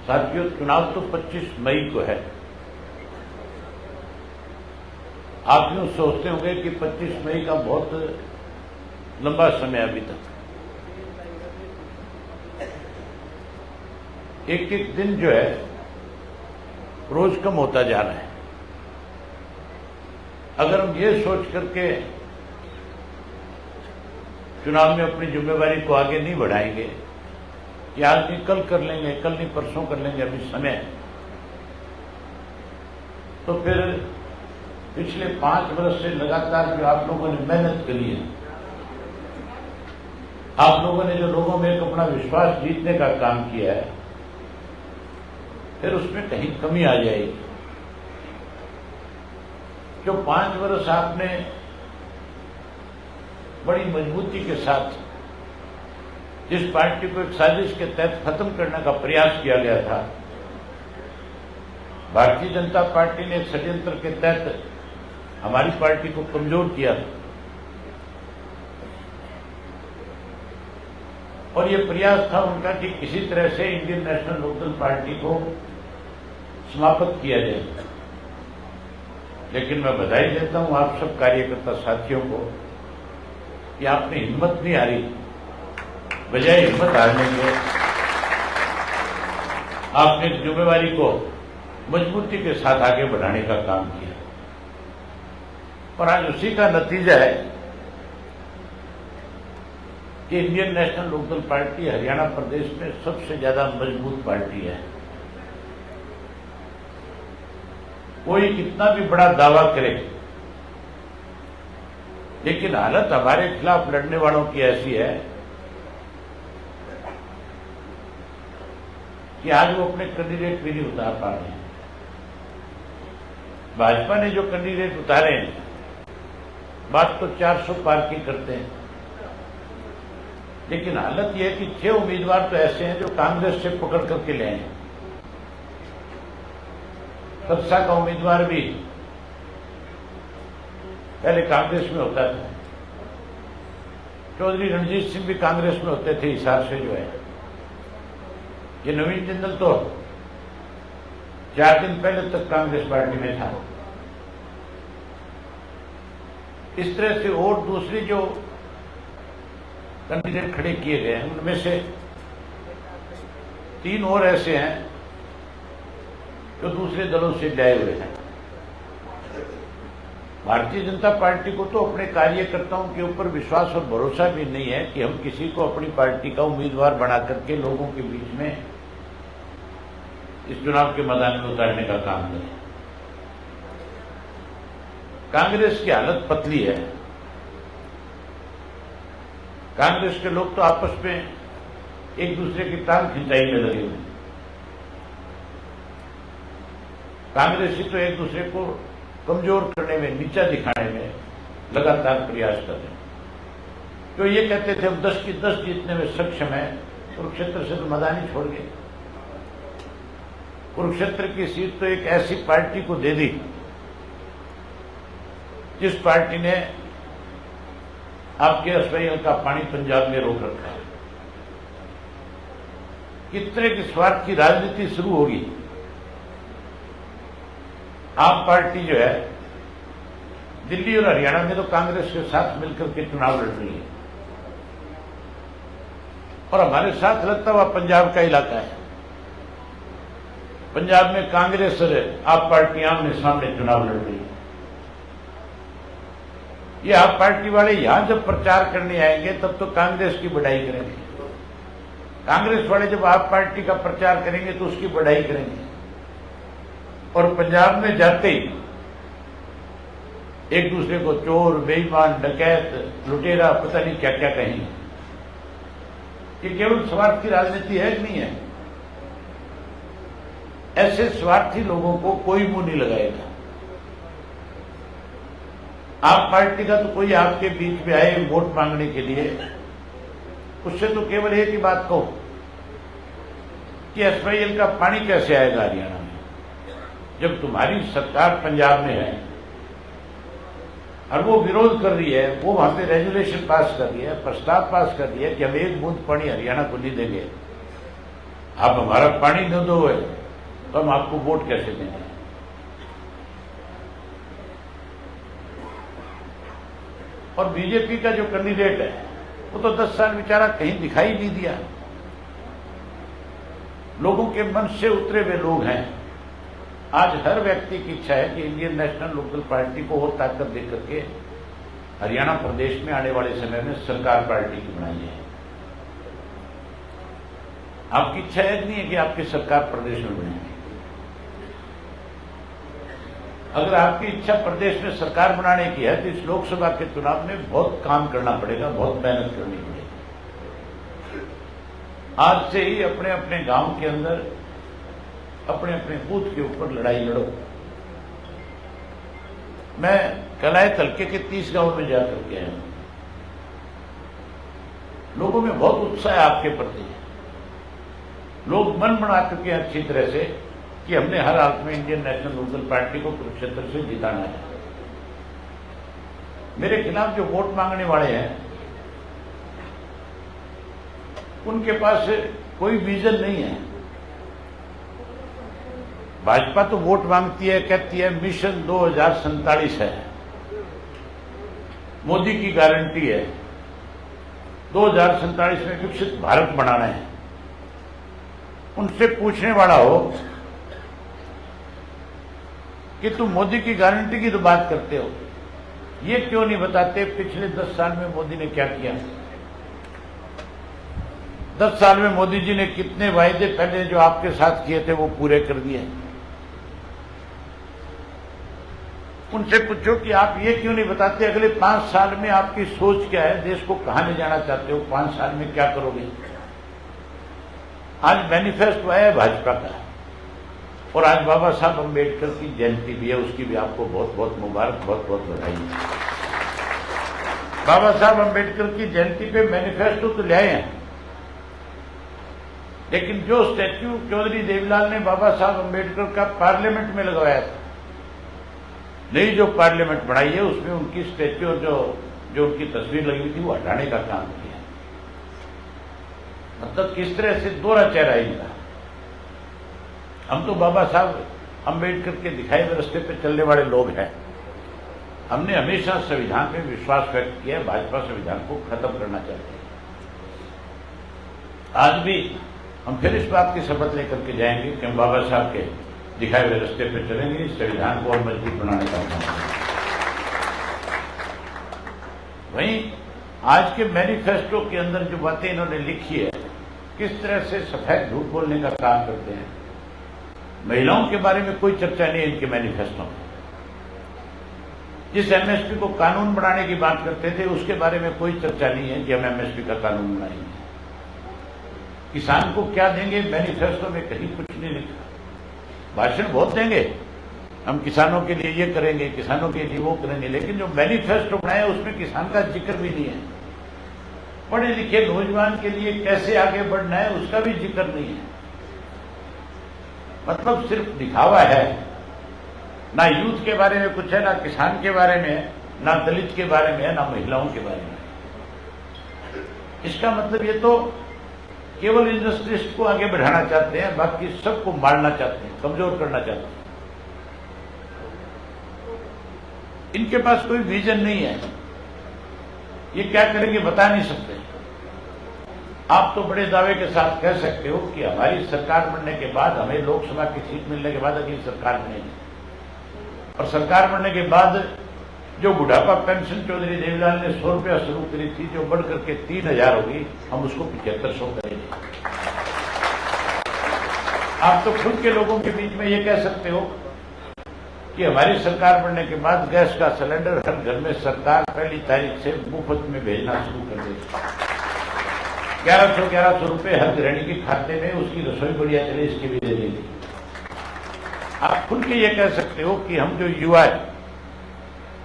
साथियों, चुनाव तो 25 मई को है। आप यूं सोचते होंगे कि 25 मई का बहुत लंबा समय अभी तक। एक एक दिन जो है रोज कम होता जा रहा है। अगर हम ये सोच करके चुनाव में अपनी जिम्मेवारी को आगे नहीं बढ़ाएंगे कि आज नहीं कल कर लेंगे, कल नहीं परसों कर लेंगे, अभी समय है, तो फिर पिछले 5 वर्ष से लगातार जो आप लोगों ने मेहनत करी है, आप लोगों ने जो लोगों में एक अपना विश्वास जीतने का काम किया है, फिर उसमें कहीं कमी आ जाएगी। जो 5 वर्ष आपने बड़ी मजबूती के साथ जिस पार्टी को एक साजिश के तहत खत्म करने का प्रयास किया गया था, भारतीय जनता पार्टी ने एक षड्यंत्र के तहत हमारी पार्टी को कमजोर किया और ये प्रयास था उनका कि किसी तरह से इंडियन नेशनल लोकदल पार्टी को समाप्त किया जाए। लेकिन मैं बधाई देता हूं आप सब कार्यकर्ता साथियों को कि आपने हिम्मत नहीं हारी, बजाय हिम्मत हारने के आपने जिम्मेवारी को मजबूती के साथ आगे बढ़ाने का काम किया और आज उसी का नतीजा है कि Indian National Lokdal party Haryana प्रदेश में सबसे ज्यादा मजबूत पार्टी है। कोई कितना भी बड़ा दावा करे, लेकिन हालत हमारे खिलाफ लड़ने वालों की ऐसी है कि आज वो अपने कैंडिडेट भी नहीं उतार पा रहे हैं। भाजपा ने जो कैंडिडेट उतारे हैं, बात तो 400 पार की करते हैं, लेकिन हालत यह है कि 6 उम्मीदवार तो ऐसे हैं जो कांग्रेस से पकड़ करके ले आए। सत्सा का उम्मीदवार भी पहले कांग्रेस में होता था, चौधरी रणजीत सिंह भी कांग्रेस में होते थे, हिसाब से जो है ये नवीन जिंदल तो 4 दिन पहले तक कांग्रेस पार्टी में था। इस तरह से और दूसरी जो कैंडिडेट खड़े किए गए हैं, उनमें से 3 और ऐसे हैं जो दूसरे दलों से लाए हुए हैं। भारतीय जनता पार्टी को तो अपने कार्यकर्ताओं के ऊपर विश्वास और भरोसा भी नहीं है कि हम किसी को अपनी पार्टी का उम्मीदवार बना करके लोगों के बीच में इस चुनाव के मैदान में उतारने का काम करें। कांग्रेस की हालत पतली है। कांग्रेस के लोग तो आपस में एक दूसरे की टांग खिंचाई में लगे हुए हैं। कांग्रेसी तो एक दूसरे को कमजोर करने में, नीचा दिखाने में लगातार प्रयास कर रहे हैं। तो ये कहते थे हम 10 की 10 जीतने में सक्षम है, कुरुक्षेत्र से तो मैदान ही छोड़ गए। कुरुक्षेत्र की सीट तो एक ऐसी पार्टी को दे दी जिस पार्टी ने आपके एसवाईएल का पानी पंजाब में रोक रखा है। कितने की स्वार्थ की राजनीति शुरू होगी। आप पार्टी जो है दिल्ली और हरियाणा में तो कांग्रेस के साथ मिलकर के चुनाव लड़ रही है और हमारे साथ लगता हुआ पंजाब का इलाका है। पंजाब में कांग्रेस और आप पार्टी आमने सामने चुनाव लड़ रही है। ये आप पार्टी वाले यहां जब प्रचार करने आएंगे तब तो कांग्रेस की बढ़ाई करेंगे, कांग्रेस वाले जब आप पार्टी का प्रचार करेंगे तो उसकी बढ़ाई करेंगे और पंजाब में जाते ही एक दूसरे को चोर, बेईमान, डकैत, लुटेरा, पता नहीं क्या क्या कहेंगे। ये केवल स्वार्थ की राजनीति है कि नहीं है? ऐसे स्वार्थी लोगों को कोई मुंह नहीं लगाएगा। आप पार्टी का तो कोई आपके बीच में आए वोट मांगने के लिए, उससे तो केवल एक ही बात कहो कि एसवाईएल का पानी कैसे आएगा हरियाणा में, जब तुम्हारी सरकार पंजाब में है और वो विरोध कर रही है, वो वहां पे रेजुलेशन पास कर रही है, प्रस्ताव पास कर रही है कि हम 1 बूंद पानी हरियाणा को नहीं देंगे, आप हमारा पानी न दो है तो हम आपको वोट कैसे देंगे? और बीजेपी का जो कैंडिडेट है वो तो 10 साल बेचारा कहीं दिखाई नहीं दिया। लोगों के मन से उतरे हुए लोग हैं। आज हर व्यक्ति की इच्छा है कि इंडियन नेशनल लोकल पार्टी को और ताकत देकर के हरियाणा प्रदेश में आने वाले समय में सरकार पार्टी की बनाई है। आपकी इच्छा है नहीं है कि आपकी सरकार प्रदेश में बने? अगर आपकी इच्छा प्रदेश में सरकार बनाने की है तो इस लोकसभा के चुनाव में बहुत काम करना पड़ेगा, बहुत मेहनत करनी पड़ेगी। आज से ही अपने अपने गांव के अंदर अपने अपने बूथ के ऊपर लड़ाई लड़ो। मैं कलायत हल्के के 30 गांव में जाकर के आया। लोगों में बहुत उत्साह है आपके प्रति। लोग मन बना चुके हैं अच्छी तरह से कि हमने हर हालत में इंडियन नेशनल लोकल पार्टी को कुरुक्षेत्र से जिताना है। मेरे खिलाफ जो वोट मांगने वाले हैं उनके पास कोई विजन नहीं है। भाजपा तो वोट मांगती है, कहती है मिशन 2047 है, मोदी की गारंटी है, 2047 में विकसित भारत बनाना है। उनसे पूछने वाला हो कि तुम मोदी की गारंटी की तो बात करते हो, ये क्यों नहीं बताते पिछले 10 साल में मोदी ने क्या किया? 10 साल में मोदी जी ने कितने वायदे पहले जो आपके साथ किए थे वो पूरे कर दिए? उनसे पूछो कि आप ये क्यों नहीं बताते अगले 5 साल में आपकी सोच क्या है, देश को कहां ले जाना चाहते हो, 5 साल में क्या करोगे? आज मैनिफेस्टो है भाजपा का, और आज बाबा साहब अम्बेडकर की जयंती भी है, उसकी भी आपको बहुत बहुत मुबारक, बहुत बहुत बधाई। बाबा साहब अम्बेडकर की जयंती पे मैनिफेस्टो तो ले आए हैं, लेकिन जो स्टैच्यू चौधरी देवीलाल ने बाबा साहब अम्बेडकर का पार्लियामेंट में लगवाया था, नई जो पार्लियामेंट बनाई है उसमें उनकी स्टैच्यू और जो उनकी तस्वीर लगी हुई थी वो हटाने का काम किया। मतलब किस तरह से दोहरा चेहरा इनका। हम तो बाबा साहब अम्बेडकर के दिखाए हुए रास्ते पर चलने वाले लोग हैं। हमने हमेशा संविधान में विश्वास व्यक्त किया है। भाजपा संविधान को खत्म करना चाहती है। आज भी हम फिर इस बात की शपथ लेकर के जाएंगे कि हम बाबा साहब के दिखाए हुए रास्ते पर चलेंगे, संविधान को और मजबूत बनाने का काम करेंगे। वहीं आज के मैनिफेस्टो के अंदर जो बातें इन्होंने लिखी है, किस तरह से सफेद झूठ बोलने का काम करते हैं। महिलाओं के बारे में कोई चर्चा नहीं है इनके मैनिफेस्टो में। जिस एमएसपी को कानून बनाने की बात करते थे उसके बारे में कोई चर्चा नहीं है कि हम एमएसपी का कानून बनाएंगे। किसान को क्या देंगे, मैनिफेस्टो में कहीं कुछ नहीं लिखा। भाषण बहुत देंगे, हम किसानों के लिए ये करेंगे, किसानों के लिए वो करेंगे, लेकिन जो मैनिफेस्टो बनाया उसमें किसान का जिक्र भी नहीं है। पढ़े लिखे नौजवान के लिए कैसे आगे बढ़ना है उसका भी जिक्र नहीं है। मतलब सिर्फ दिखावा है। ना यूथ के बारे में कुछ है, ना किसान के बारे में है, ना दलित के बारे में है, ना महिलाओं के बारे में है। इसका मतलब ये तो केवल इंडस्ट्रिस्ट को आगे बढ़ाना चाहते हैं, बाकी सबको मारना चाहते हैं, कमजोर करना चाहते हैं। इनके पास कोई विजन नहीं है। ये क्या करेंगे बता नहीं सकते। आप तो बड़े दावे के साथ कह सकते हो कि हमारी सरकार बनने के बाद, हमें लोकसभा की सीट मिलने के बाद अगली सरकार बनेगी, और सरकार बनने के बाद जो बुढ़ापा पेंशन चौधरी देवीलाल ने 100 रुपया शुरू करी थी, जो बढ़ करके 3000 होगी, हम उसको 7500 करेंगे। आप तो खुद के लोगों के बीच में ये कह सकते हो कि हमारी सरकार बनने के बाद गैस का सिलेंडर हर घर में सरकार 1 तारीख से मुफ्त में भेजना शुरू कर देगी। 1100 रुपए हर गृहिणी के खाते में, उसकी रसोई बढ़िया चले इसके भी दे देगी। आप खुल के ये कह सकते हो कि हम जो युवा है,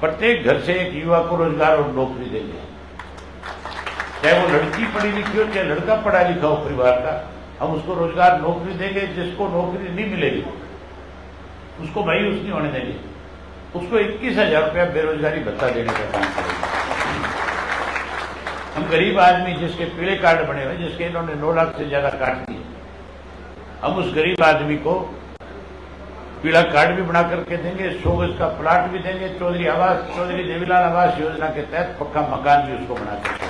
प्रत्येक घर से एक युवा को रोजगार और नौकरी देंगे। चाहे वो लड़की पढ़ी लिखी हो, चाहे लड़का पढ़ा लिखा हो परिवार का, हम उसको रोजगार नौकरी देंगे। जिसको नौकरी नहीं मिलेगी उसको मायूस नहीं होने देंगे। उसको 21,000 रुपया बेरोजगारी भत्ता देने का काम करेंगे। हम गरीब आदमी जिसके पीले कार्ड बने हुए, जिसके इन्होंने 9 लाख से ज्यादा काट दिए, हम उस गरीब आदमी को पीला कार्ड भी बना करके देंगे, 100 गज का प्लाट भी देंगे, चौधरी देवीलाल आवास योजना के तहत पक्का मकान भी उसको बना करके।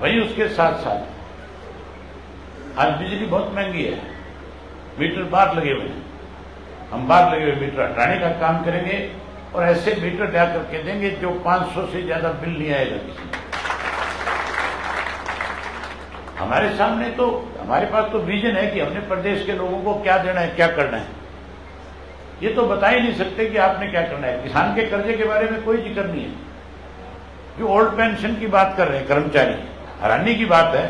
वही उसके साथ साथ आज बिजली बहुत महंगी है, मीटर बाहर लगे हुए हैं, हम बाहर लगे हुए मीटर हटाने का काम करेंगे और ऐसे मीटर ला करके देंगे जो 500 से ज्यादा बिल नहीं आएगा किसी में। हमारे सामने तो, हमारे पास तो विजन है कि हमने प्रदेश के लोगों को क्या देना है, क्या करना है। ये तो बता ही नहीं सकते कि आपने क्या करना है। किसान के कर्जे के बारे में कोई जिक्र नहीं है। जो ओल्ड पेंशन की बात कर रहे हैं कर्मचारी, हैरानी की बात है,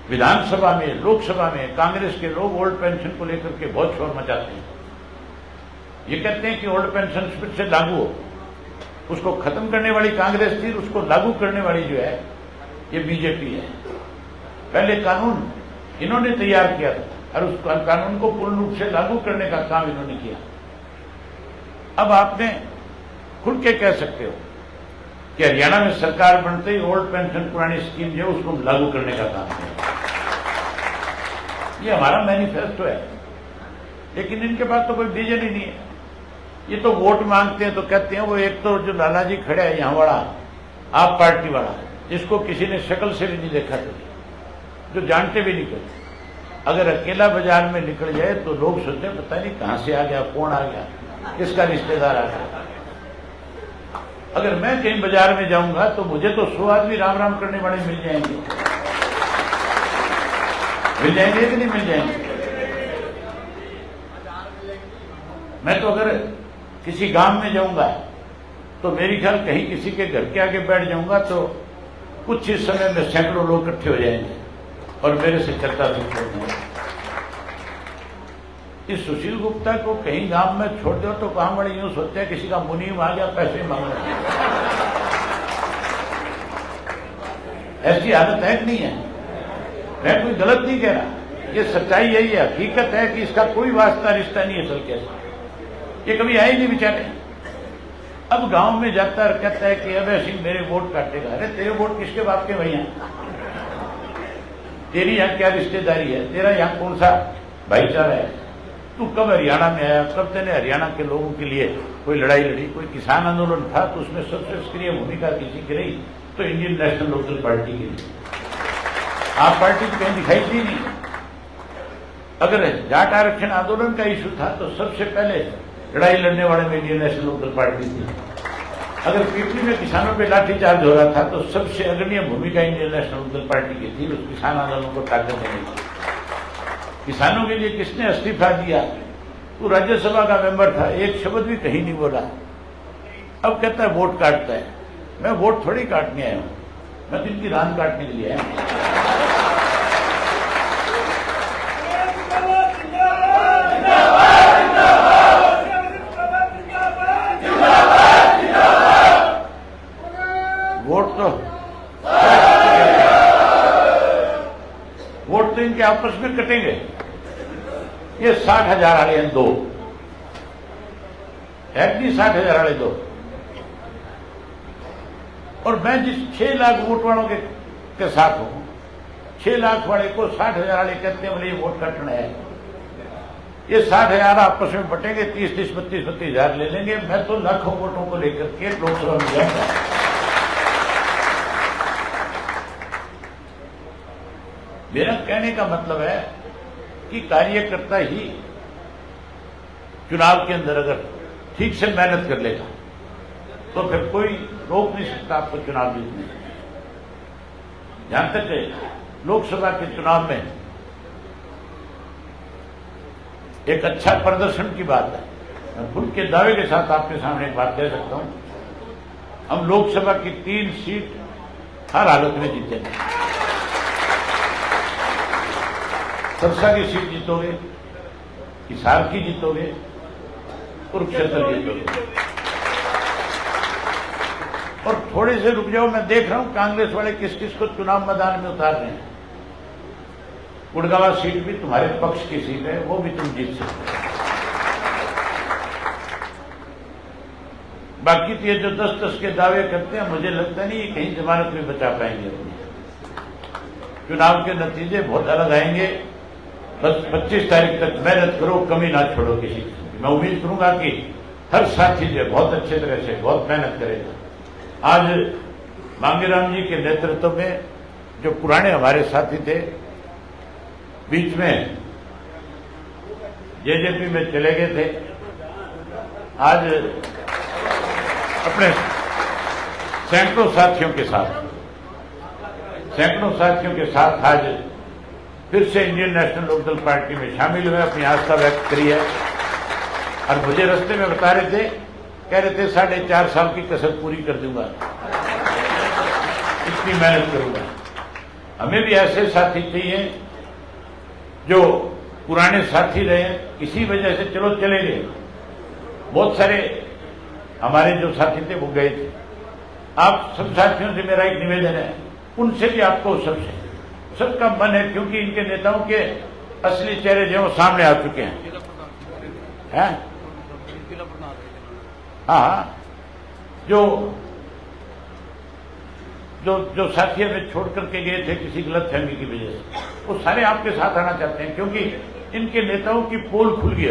विधानसभा में, लोकसभा में कांग्रेस के लोग ओल्ड पेंशन को लेकर के बहुत शोर मचाते हैं। ये कहते हैं कि ओल्ड पेंशन फिर से लागू हो। उसको खत्म करने वाली कांग्रेस थी, उसको लागू करने वाली जो है ये बीजेपी है। पहले कानून इन्होंने तैयार किया था और उस कानून को पूर्ण रूप से लागू करने का काम इन्होंने किया। अब आपने खुल के कह सकते हो कि हरियाणा में सरकार बनते ही ओल्ड पेंशन पुरानी स्कीम जो है उसको लागू करने का काम किया। ये हमारा मैनिफेस्टो है, लेकिन इनके पास तो कोई विजन ही नहीं है। ये तो वोट मांगते हैं तो कहते हैं वो एक तो जो लालाजी खड़ा है यहां वाला आप पार्टी वाला, जिसको किसी ने शक्ल से भी नहीं देखा था, जो जानते भी नहीं थे, अगर अकेला बाजार में निकल जाए तो लोग सोचते हैं पता नहीं कहां से आ गया, कौन आ गया, किसका रिश्तेदार आ गया। अगर मैं कहीं बाजार में जाऊंगा तो मुझे तो 100 आदमी राम राम करने वाले मिल जाएंगे कि नहीं मिल जाएंगे। मैं तो अगर किसी गांव में जाऊंगा तो मेरी ख्याल कहीं किसी के घर के आगे बैठ जाऊंगा तो कुछ ही समय में सैकड़ों लोग इकट्ठे हो जाएंगे और मेरे से चर्चा शुरू हो जाएगी। इस सुशील गुप्ता को कहीं गांव में छोड़ दो तो गांव वाले यूं सोचते हैं किसी का मुनीम आ गया पैसे मांगने। ऐसी हालत है कि नहीं है? मैं कोई गलत नहीं कह रहा, ये सच्चाई यही है, हकीकत है कि इसका कोई वास्ता रिश्ता नहीं है असल के। ये कभी आए नहीं बेचारे। अब गांव में जाता है कहता है कि अब ऐसी मेरे वोट काटेगा। अरे तेरे वोट किसके बाप के भैया? तेरी यहां क्या रिश्तेदारी है? तेरा यहां कौन सा भाईचारा है? तू कब हरियाणा में आया? कब तेने हरियाणा के लोगों के लिए कोई लड़ाई लड़ी? कोई किसान आंदोलन था तो उसमें सबसे सक्रिय भूमिका किसी की रही तो इंडियन नेशनल लोकदल पार्टी की रही। आप पार्टी को कहीं दिखाई दी नहीं। अगर जाट आरक्षण आंदोलन का इशू था तो सबसे पहले लड़ाई लड़ने वाले में इंडियन नेशनल लोकदल पार्टी थी। अगर पीपली में किसानों पे लाठीचार्ज हो रहा था तो सबसे अग्रणी भूमिका इंडियन नेशनल लोकदल पार्टी की थी उस किसान आंदोलन को ताकत देने की। किसानों के लिए किसने इस्तीफा दिया? वो राज्यसभा का मेंबर था, एक शब्द भी कहीं नहीं बोला। अब कहता है वोट काटता है। मैं वोट थोड़ी काटने आया हूं, मैं तो इनकी रान काटने के लिए आया हूं। वोट तो इनके आपस में कटेंगे। ये 60,000 वाले हैं दो, है नहीं 60,000 वाले दो। और मैं जिस 6 लाख वोट वालों के साथ हूं, 6 लाख वाले को 60,000 वाले कहते हैं बोले ये वोट काटना है। ये 60,000 आपस में बटेंगे, 30-30, 32-32 ले लेंगे। मैं तो लाखों वोटों को लेकर के लोकसभा में जाऊंगा। मेरा कहने का मतलब है कि कार्यकर्ता ही चुनाव के अंदर अगर ठीक से मेहनत कर लेगा तो फिर कोई रोक नहीं सकता आपको चुनाव जीतने से। जहां तक लोकसभा के चुनाव में एक अच्छा प्रदर्शन की बात है, मैं खुद के दावे के साथ आपके सामने एक बात कह सकता हूं, हम लोकसभा की 3 सीट हर हालत में जीतेंगे। सरसा की सीट जीतोगे, हिसार की जीतोगे, कुरुक्षेत्र जीतोगे। और थोड़े से रुक जाओ, मैं देख रहा हूं कांग्रेस वाले किस किस को चुनाव मैदान में उतार रहे हैं। गुड़गांव सीट भी तुम्हारे पक्ष की सीट है, वो भी तुम जीत सकते हो। बाकी तो ये जो 10-10 के दावे करते हैं, मुझे लगता नहीं ये कहीं जमानत में बचा पाएंगे अपनी। चुनाव के नतीजे बहुत अलग आएंगे। बस 25 तारीख तक मेहनत करो, कमी ना छोड़ो किसी की। मैं उम्मीद करूंगा कि हर साथी जो बहुत अच्छे तरह से बहुत मेहनत करेगा। आज मांगेराम जी के नेतृत्व में जो पुराने हमारे साथी थे, बीच में जेजेपी में चले गए थे, आज अपने सैकड़ों साथियों के साथ आज फिर से इंडियन नेशनल लोकदल पार्टी में शामिल हुए, अपनी आस्था व्यक्त करी है। और मुझे रास्ते में बता रहे थे, कह रहे थे 4.5 साल की कसर पूरी कर दूंगा, इतनी मेहनत करूंगा। हमें भी ऐसे साथी चाहिए जो पुराने साथी रहे, इसी वजह से चलो चले गए। बहुत सारे हमारे जो साथी थे वो गए थे। आप सब साथियों से मेरा एक निवेदन है, उनसे भी आपको सबका मन है, क्योंकि इनके नेताओं के असली चेहरे जो सामने आ चुके हैं। हाँ, जो साथी हमें छोड़ करके गए थे किसी गलतफहमी की वजह से, वो सारे आपके साथ आना चाहते हैं, क्योंकि इनके नेताओं की पोल खुल गई।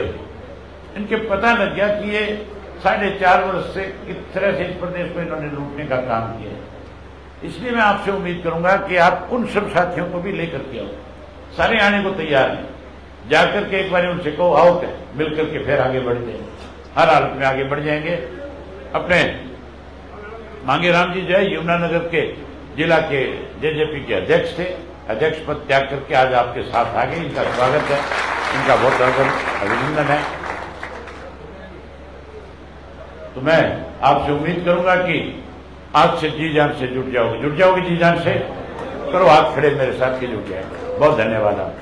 इनके पता लग गया कि ये 4.5 वर्ष से किस तरह से इस प्रदेश को इन्होंने लूटने का काम किया है। इसलिए मैं आपसे उम्मीद करूंगा कि आप उन सब साथियों को भी लेकर के आओ। सारे आने को तैयार हैं, जाकर के एक बार उनसे कहो आओ, मिलकर के फिर आगे बढ़ते हैं। हर हालत में आगे बढ़ जाएंगे। अपने मांगेराम जी जो है यमुनानगर के जिला के जेजेपी के अध्यक्ष थे, अध्यक्ष पद त्याग करके आज आपके साथ आ गए। इनका स्वागत है, इनका बहुत बहुत अभिनंदन है। तो मैं आपसे उम्मीद करूंगा कि आज से जी जान से जुट जाओगे जी जान से। करो हाथ खड़े मेरे साथ के जुट जाएंगे। बहुत धन्यवाद आप।